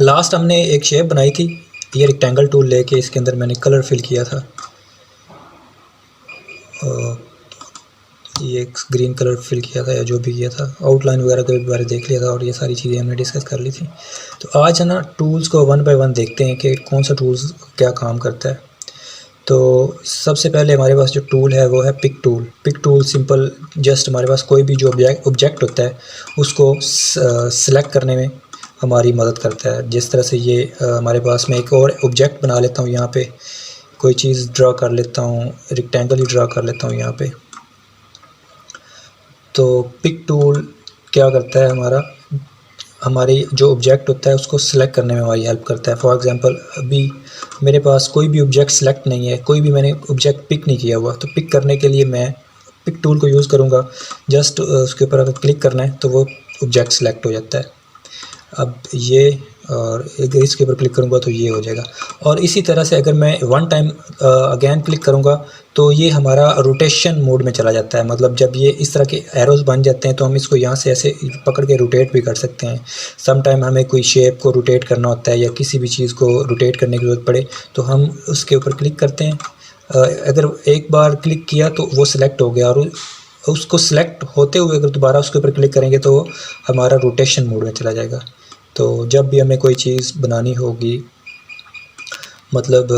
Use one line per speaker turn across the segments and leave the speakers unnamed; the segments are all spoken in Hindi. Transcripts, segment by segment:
लास्ट हमने एक शेप बनाई थी, ये रेक्टेंगल टूल लेके इसके अंदर मैंने कलर फिल किया था। ये एक ग्रीन कलर फिल किया था या जो भी किया था, आउटलाइन वगैरह के बारे देख लिया था और ये सारी चीज़ें हमने डिस्कस कर ली थी। तो आज है ना टूल्स को वन बाय वन देखते हैं कि कौन सा टूल्स क्या काम करता है। तो सबसे पहले हमारे पास जो टूल है वो है pick tool. Pick tool simple just हमारे पास कोई भी जो ऑब्जेक्ट होता है उसको सिलेक्ट करने में हमारी मदद करता है। जिस तरह से ये हमारे पास, मैं एक और ऑब्जेक्ट बना लेता हूँ, यहाँ पे कोई चीज़ ड्रा कर लेता हूँ, रेक्टेंगल ही ड्रा कर लेता हूँ यहाँ पे। तो पिक टूल क्या करता है, हमारी जो ऑब्जेक्ट होता है उसको सिलेक्ट करने में हमारी हेल्प करता है। फॉर एग्जांपल अभी मेरे पास कोई भी ऑब्जेक्ट सिलेक्ट नहीं है, कोई भी मैंने ऑब्जेक्ट पिक नहीं किया हुआ, तो पिक करने के लिए मैं पिक टूल को यूज़ करूँगा। जस्ट उसके ऊपर अगर क्लिक करना है तो वो ऑब्जेक्ट सिलेक्ट हो जाता है। अब ये और इसके ऊपर क्लिक करूँगा तो ये हो जाएगा। और इसी तरह से अगर मैं वन टाइम अगेन क्लिक करूँगा तो ये हमारा रोटेशन मोड में चला जाता है। मतलब जब ये इस तरह के एरोज़ बन जाते हैं तो हम इसको यहाँ से ऐसे पकड़ के रोटेट भी कर सकते हैं। सम टाइम हमें कोई शेप को रोटेट करना होता है या किसी भी चीज़ को रोटेट करने की ज़रूरत पड़े तो हम उसके ऊपर क्लिक करते हैं। अगर एक बार क्लिक किया तो वो सिलेक्ट हो गया, और उसको सिलेक्ट होते हुए अगर दोबारा उसके ऊपर क्लिक करेंगे तो हमारा रोटेशन मोड में चला जाएगा। तो जब भी हमें कोई चीज़ बनानी होगी, मतलब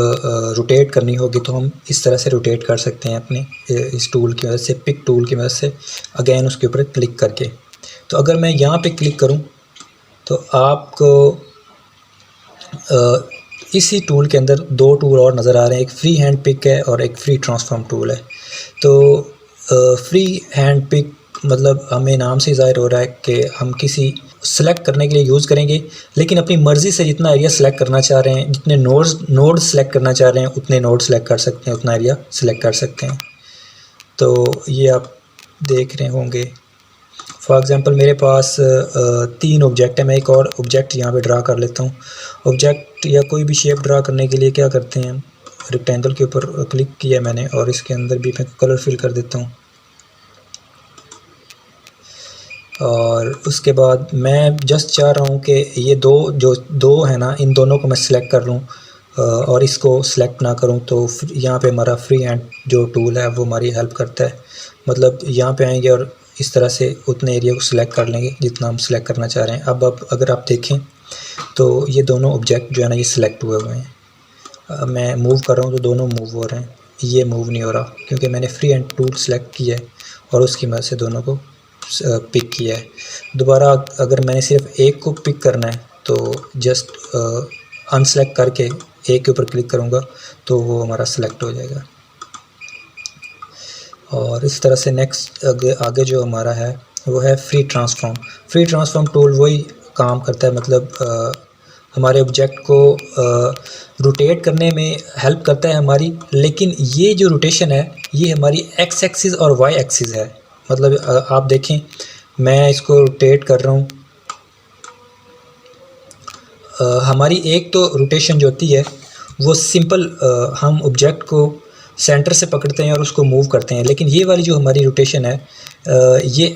रोटेट करनी होगी, तो हम इस तरह से रोटेट कर सकते हैं अपने इस टूल की मदद से, पिक टूल की मदद से, अगेन उसके ऊपर क्लिक करके। तो अगर मैं यहाँ पे क्लिक करूँ तो आपको इसी टूल के अंदर दो टूल और नज़र आ रहे हैं, एक फ्री हैंड पिक है और एक फ्री ट्रांसफॉर्म टूल है। तो फ्री हैंड पिक मतलब हमें नाम से ज़ाहिर हो रहा है कि हम किसी सेलेक्ट करने के लिए यूज़ करेंगे, लेकिन अपनी मर्ज़ी से जितना एरिया सेलेक्ट करना चाह रहे हैं, जितने नोड सेलेक्ट करना चाह रहे हैं उतने नोड सेलेक्ट कर सकते हैं, उतना एरिया सेलेक्ट कर सकते हैं। तो ये आप देख रहे होंगे। फॉर एग्ज़ाम्पल मेरे पास 3 ऑब्जेक्ट है, मैं एक और ऑब्जेक्ट यहाँ पे ड्रा कर लेता हूँ। ऑब्जेक्ट या कोई भी शेप ड्रा करने के लिए क्या करते हैं, रेक्टेंगल के ऊपर क्लिक किया मैंने और इसके अंदर भी मैं कलर फिल कर देता हूँ। और उसके बाद मैं जस्ट चाह रहा हूँ कि ये दो है ना, इन दोनों को मैं सिलेक्ट कर लूँ और इसको सिलेक्ट ना करूँ। तो यहाँ पे हमारा फ्री हैंड जो टूल है वो हमारी हेल्प करता है। मतलब यहाँ पे आएंगे और इस तरह से उतने एरिया को सिलेक्ट कर लेंगे जितना हम सिलेक्ट करना चाह रहे हैं। अब अगर आप देखें तो ये दोनों ऑब्जेक्ट जो है ना ये सिलेक्ट हुए हुए हैं। मैं मूव कर रहा हूँ तो दोनों मूव हो रहे हैं, ये मूव नहीं हो रहा क्योंकि मैंने फ्री हैंड टूल सिलेक्ट किया है और उसकी मदद से दोनों को पिक किया है। दोबारा अगर मैंने सिर्फ एक को पिक करना है तो जस्ट अनसेलेक्ट करके एक के ऊपर क्लिक करूँगा तो वो हमारा सेलेक्ट हो जाएगा। और इस तरह से नेक्स्ट आगे जो हमारा है वो है free transform. Free transform tool वही काम करता है, मतलब हमारे ऑब्जेक्ट को रोटेट करने में हेल्प करता है हमारी। लेकिन ये जो रोटेशन है ये हमारी एक्स एक्सिस और वाई एक्सिस है। मतलब आप देखें मैं इसको रोटेट कर रहा हूँ, हमारी एक तो रोटेशन जो होती है वो सिंपल हम ऑब्जेक्ट को सेंटर से पकड़ते हैं और उसको मूव करते हैं। लेकिन ये वाली जो हमारी रोटेशन है ये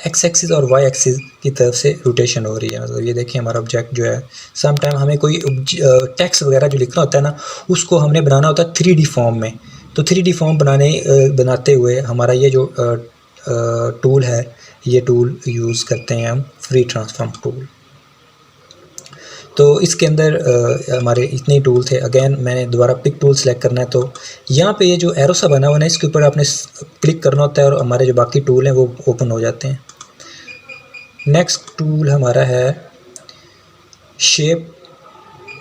एक्स एक्सिस और वाई एक्सिस की तरफ से रोटेशन हो रही है। मतलब ये देखिए हमारा ऑब्जेक्ट जो है, सम टाइम हमें कोई टेक्स्ट वगैरह जो लिखना होता है ना उसको हमने बनाना होता है 3D फॉर्म में। तो 3D फॉर्म बनाते हुए हमारा ये जो टूल है, ये टूल यूज़ करते हैं हम, फ्री ट्रांसफॉर्म टूल। तो इसके अंदर हमारे इतने ही टूल थे। अगेन मैंने दोबारा पिक टूल सेलेक्ट करना है तो यहाँ पे ये जो एरो सा बना हुआ है इसके ऊपर आपने क्लिक करना होता है और हमारे जो बाकी टूल हैं वो ओपन हो जाते हैं। नेक्स्ट टूल हमारा है शेप।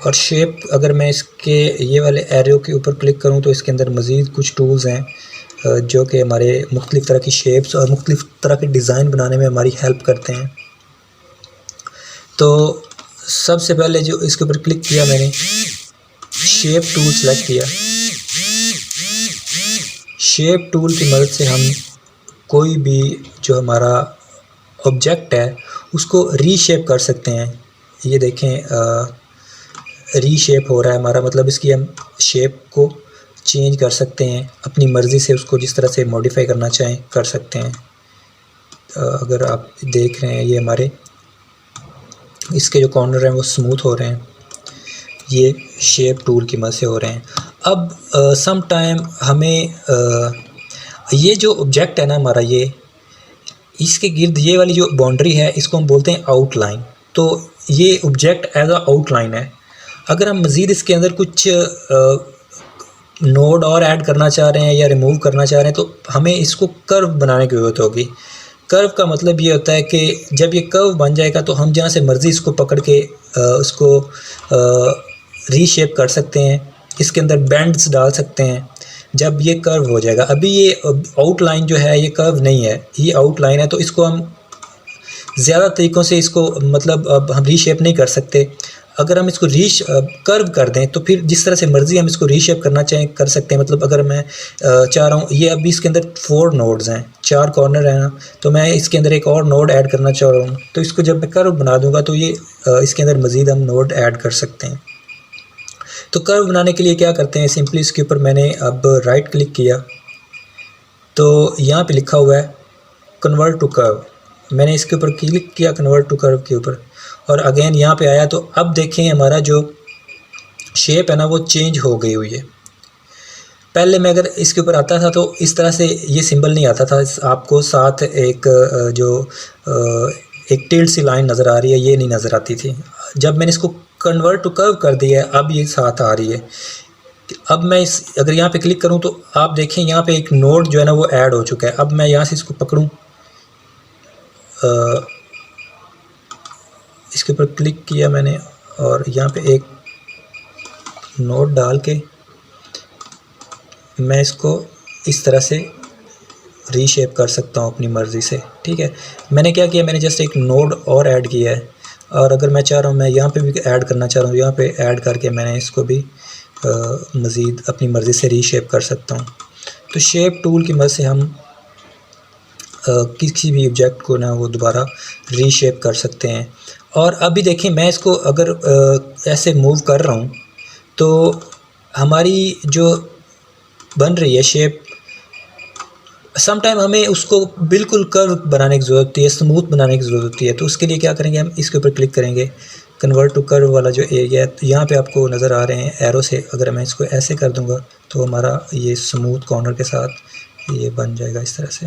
और शेप अगर मैं इसके ये वाले एरो के ऊपर क्लिक करूँ तो इसके अंदर मज़ीद कुछ टूल्स हैं जो कि हमारे मुख्तलिफ़ तरह की शेप्स और मुख्तलिफ़ तरह के डिज़ाइन बनाने में हमारी हेल्प करते हैं। तो सबसे पहले जो इसके ऊपर क्लिक किया मैंने, शेप टूल सेलेक्ट किया। शेप टूल की मदद से हम कोई भी जो हमारा ऑब्जेक्ट है उसको रीशेप कर सकते हैं। ये देखें रीशेप हो रहा है हमारा, मतलब इसकी हम शेप को चेंज कर सकते हैं अपनी मर्ज़ी से, उसको जिस तरह से मॉडिफाई करना चाहें कर सकते हैं। अगर आप देख रहे हैं ये हमारे इसके जो कॉर्नर हैं वो स्मूथ हो रहे हैं। ये शेप टूल की मदद से हो रहे हैं। अब सम टाइम हमें ये जो ऑब्जेक्ट है ना हमारा, ये इसके गिर्द ये वाली जो बाउंड्री है इसको हम बोलते हैं आउटलाइन। तो ये ऑब्जेक्ट एज अ आउटलाइन है। अगर हम मज़ीद इसके अंदर कुछ नोड और ऐड करना चाह रहे हैं या रिमूव करना चाह रहे हैं तो हमें इसको कर्व बनाने की ज़रूरत होगी। कर्व का मतलब ये होता है कि जब ये कर्व बन जाएगा तो हम जहाँ से मर्ज़ी इसको पकड़ के उसको रीशेप कर सकते हैं, इसके अंदर बेंड्स डाल सकते हैं जब ये कर्व हो जाएगा। अभी ये आउटलाइन जो है ये कर्व नहीं है, ये आउटलाइन है, तो इसको हम ज़्यादा तरीक़ों से इसको मतलब अब हम रीशेप नहीं कर सकते। अगर हम इसको कर्व कर दें तो फिर जिस तरह से मर्ज़ी हम इसको रीशेप करना चाहें कर सकते हैं। मतलब अगर मैं चाह रहा हूँ, ये अभी इसके अंदर 4 नोड्स हैं, 4 कॉर्नर हैं ना, तो मैं इसके अंदर एक और नोड ऐड करना चाह रहा हूँ, तो इसको जब मैं कर्व बना दूँगा तो ये इसके अंदर मज़ीद हम नोड ऐड कर सकते हैं। तो कर्व बनाने के लिए क्या करते हैं, सिंपली इसके ऊपर मैंने अब राइट क्लिक किया तो यहाँ पे लिखा हुआ है कन्वर्ट टू कर्व। मैंने इसके ऊपर क्लिक किया कन्वर्ट टू कर्व के ऊपर, और अगेन यहाँ पे आया तो अब देखें हमारा जो शेप है ना वो चेंज हो गई हुई है। पहले मैं अगर इसके ऊपर आता था तो इस तरह से ये सिंबल नहीं आता था, आपको साथ एक जो एक टिल्ड सी लाइन नज़र आ रही है ये नहीं नज़र आती थी। जब मैंने इसको कन्वर्ट टू कर्व कर दिया है अब ये साथ आ रही है। अब मैं अगर यहाँ पे क्लिक करूँ तो आप देखें यहाँ पे एक नोड जो है ना वो ऐड हो चुका है। अब मैं यहाँ से इसको पकड़ूँ, इसके ऊपर क्लिक किया मैंने और यहाँ पे एक नोड डाल के मैं इसको इस तरह से रीशेप कर सकता हूँ अपनी मर्ज़ी से। ठीक है, मैंने क्या किया, मैंने जस्ट एक नोड और ऐड किया है, और अगर मैं चाह रहा हूँ मैं यहाँ पे भी ऐड करना चाह रहा हूँ, यहाँ पे ऐड करके मैंने इसको भी मज़ीद अपनी मर्ज़ी से रीशेप कर सकता हूँ। तो शेप टूल की मदद से हम किसी भी ऑब्जेक्ट को ना वो दोबारा रीशेप कर सकते हैं। और अभी देखें मैं इसको अगर ऐसे मूव कर रहा हूँ तो हमारी जो बन रही है शेप, सम टाइम हमें उसको बिल्कुल कर्व बनाने की ज़रूरत होती है, स्मूथ बनाने की ज़रूरत होती है। तो उसके लिए क्या करेंगे, हम इसके ऊपर क्लिक करेंगे, कन्वर्ट टू कर्व वाला जो एरिया है, तो यहाँ पे आपको नज़र आ रहे हैं एरो से। अगर मैं इसको ऐसे कर दूँगा तो हमारा ये स्मूथ कॉर्नर के साथ ये बन जाएगा इस तरह से।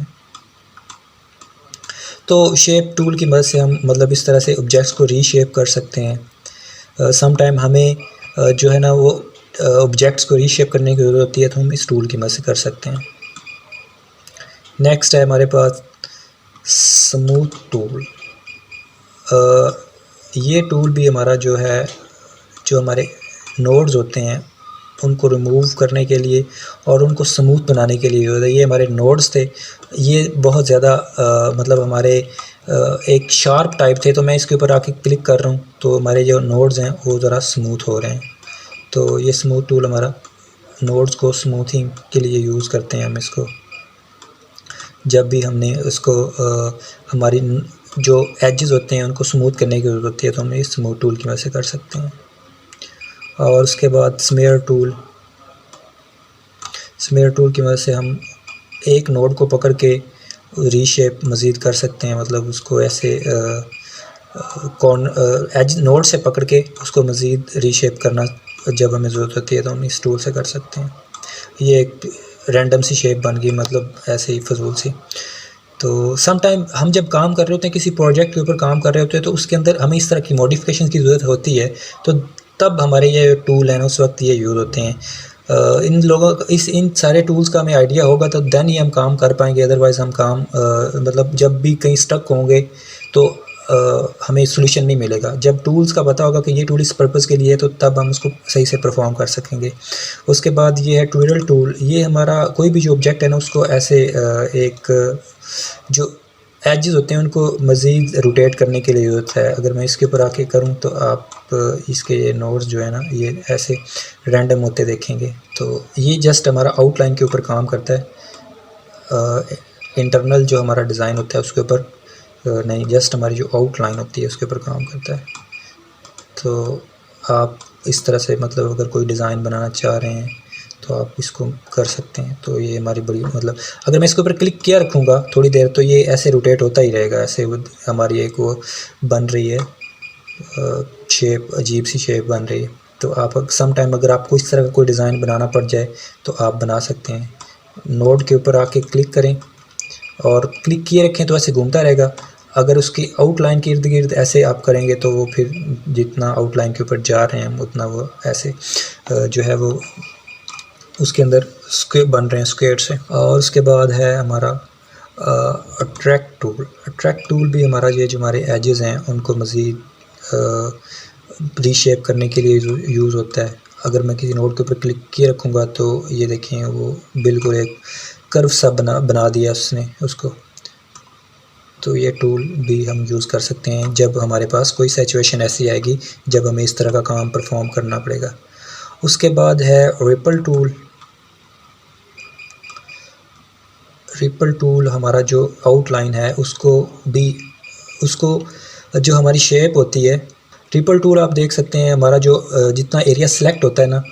तो शेप टूल की मदद से हम मतलब इस तरह से ऑब्जेक्ट्स को रीशेप कर सकते हैं। सम टाइम हमें जो है ना वो ऑब्जेक्ट्स को रीशेप करने की ज़रूरत होती है तो हम इस टूल की मदद से कर सकते हैं। नेक्स्ट है हमारे पास स्मूथ टूल। ये टूल भी हमारा जो है, जो हमारे नोड्स होते हैं उनको रिमूव करने के लिए और उनको स्मूथ बनाने के लिए होता है। ये हमारे नोड्स थे, ये बहुत ज़्यादा मतलब हमारे एक शार्प टाइप थे, तो मैं इसके ऊपर आके क्लिक कर रहा हूँ तो हमारे जो नोड्स हैं वो ज़रा स्मूथ हो रहे हैं। तो ये स्मूथ टूल हमारा नोड्स को स्मूथिंग के लिए यूज़ करते हैं हम इसको। जब भी हमने उसको हमारी जो एजेस होते हैं उनको स्मूथ करने की ज़रूरत होती है तो हम इस स्मूथ टूल की वजह से कर सकते हैं। और उसके बाद स्मेयर टूल। स्मेयर टूल की मदद से हम एक नोड को पकड़ के रीशेप मज़ीद कर सकते हैं, मतलब उसको ऐसे एज नोड से पकड़ के उसको मज़ीद रीशेप करना जब हमें ज़रूरत होती है तो हम इस टूल से कर सकते हैं। ये एक रैंडम सी शेप बन गई, मतलब ऐसे ही फजूल सी। तो सम टाइम हम जब काम कर रहे होते हैं, किसी प्रोजेक्ट के ऊपर काम कर रहे होते हैं, तो उसके अंदर हमें इस तरह की मॉडिफिकेशन की ज़रूरत होती है, तो तब हमारे ये टूल हैं उस वक्त ये यूज़ होते हैं। इन लोगों का इन सारे टूल्स का हमें आइडिया होगा तो देन ही हम काम कर पाएंगे, अदरवाइज़ हम काम मतलब जब भी कहीं स्टक होंगे तो हमें सोल्यूशन नहीं मिलेगा। जब टूल्स का पता होगा कि ये टूल इस पर्पज़ के लिए है तो तब हम उसको सही से परफॉर्म कर सकेंगे। उसके बाद ये है ट्विडल टूल। ये हमारा कोई भी जो ऑब्जेक्ट है ना उसको ऐसे एक जो एजेस होते हैं उनको मज़ीद रोटेट करने के लिए ज़रूरत है। अगर मैं इसके ऊपर आके करूँ तो आप इसके नोड्स जो है ना ये ऐसे रैंडम होते देखेंगे। तो ये जस्ट हमारा आउटलाइन के ऊपर काम करता है, इंटरनल जो हमारा डिज़ाइन होता है उसके ऊपर नहीं, जस्ट हमारी जो आउटलाइन होती है उसके ऊपर काम करता है। तो आप इस तरह से मतलब अगर कोई डिज़ाइन बनाना चाह रहे हैं तो आप इसको कर सकते हैं। तो ये हमारी बड़ी मतलब अगर मैं इसके ऊपर क्लिक किया रखूँगा थोड़ी देर तो ये ऐसे रोटेट होता ही रहेगा, ऐसे हमारी एक वो बन रही है शेप, अजीब सी शेप बन रही है। तो आप सम टाइम अगर आपको इस तरह का कोई डिज़ाइन बनाना पड़ जाए तो आप बना सकते हैं। नोड के ऊपर आके क्लिक करें और क्लिक किए रखें तो ऐसे घूमता रहेगा। अगर उसकी आउटलाइन के इर्द गिर्द ऐसे आप करेंगे तो वो फिर जितना आउटलाइन के ऊपर जा रहे हैं हम उतना वो ऐसे जो है वो उसके अंदर स्क्वेयर बन रहे हैं स्क्वेयर से। और उसके बाद है हमारा अट्रैक्ट टूल। अट्रैक्ट टूल भी हमारा ये जो हमारे एजेस हैं उनको मज़ीद रीशेप करने के लिए यूज़ होता है। अगर मैं किसी नोड के ऊपर क्लिक किए रखूँगा तो ये देखें वो बिल्कुल एक कर्व सा बना दिया उसने उसको। तो ये टूल भी हम यूज़ कर सकते हैं जब हमारे पास कोई सिचुएशन ऐसी आएगी जब हमें इस तरह का काम परफॉर्म करना पड़ेगा। उसके बाद है रिपल टूल। रिपल टूल हमारा जो आउटलाइन है उसको जो हमारी शेप होती है, रिपल टूल आप देख सकते हैं हमारा जो जितना एरिया सेलेक्ट होता है ना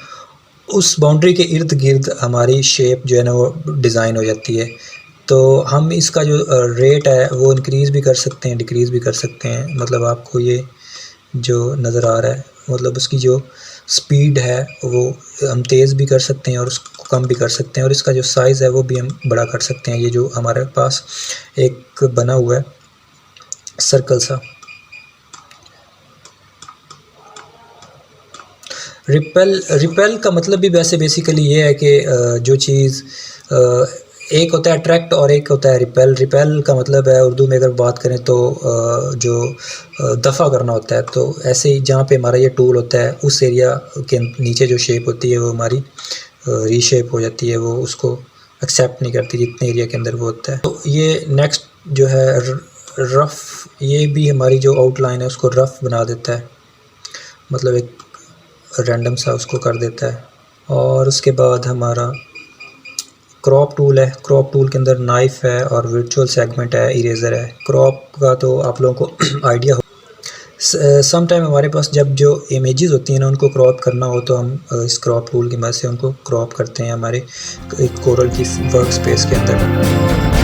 उस बाउंड्री के इर्द गिर्द हमारी शेप जो है ना वो डिज़ाइन हो जाती है। तो हम इसका जो रेट है वो इंक्रीज़ भी कर सकते हैं, डिक्रीज़ भी कर सकते हैं। मतलब आपको ये जो नज़र आ रहा है मतलब उसकी जो स्पीड है वो हम तेज़ भी कर सकते हैं और उसको कम भी कर सकते हैं और इसका जो साइज़ है वो भी हम बड़ा कर सकते हैं। ये जो हमारे पास एक बना हुआ है सर्कल सा। रिपेल का मतलब भी वैसे बेसिकली ये है कि जो चीज़ एक होता है अट्रैक्ट और एक होता है रिपेल। रिपेल का मतलब है उर्दू में अगर बात करें तो जो दफ़ा करना होता है। तो ऐसे ही जहाँ पे हमारा ये टूल होता है उस एरिया के नीचे जो शेप होती है वो हमारी रीशेप हो जाती है, वो उसको एक्सेप्ट नहीं करती जितने एरिया के अंदर वो होता है। तो ये नेक्स्ट जो है रफ़, ये भी हमारी जो आउटलाइन है उसको रफ़ बना देता है, मतलब एक रैंडम सा उसको कर देता है। और उसके बाद हमारा क्रॉप टूल है। क्रॉप टूल के अंदर नाइफ़ है और वर्चुअल सेगमेंट है, इरेज़र है। क्रॉप का तो आप लोगों को आइडिया हो। सम टाइम हमारे पास जब जो इमेजेस होती हैं ना उनको क्रॉप करना हो तो हम इस क्रॉप टूल की मदद से उनको क्रॉप करते हैं हमारे एक कोरल की वर्क स्पेस के अंदर।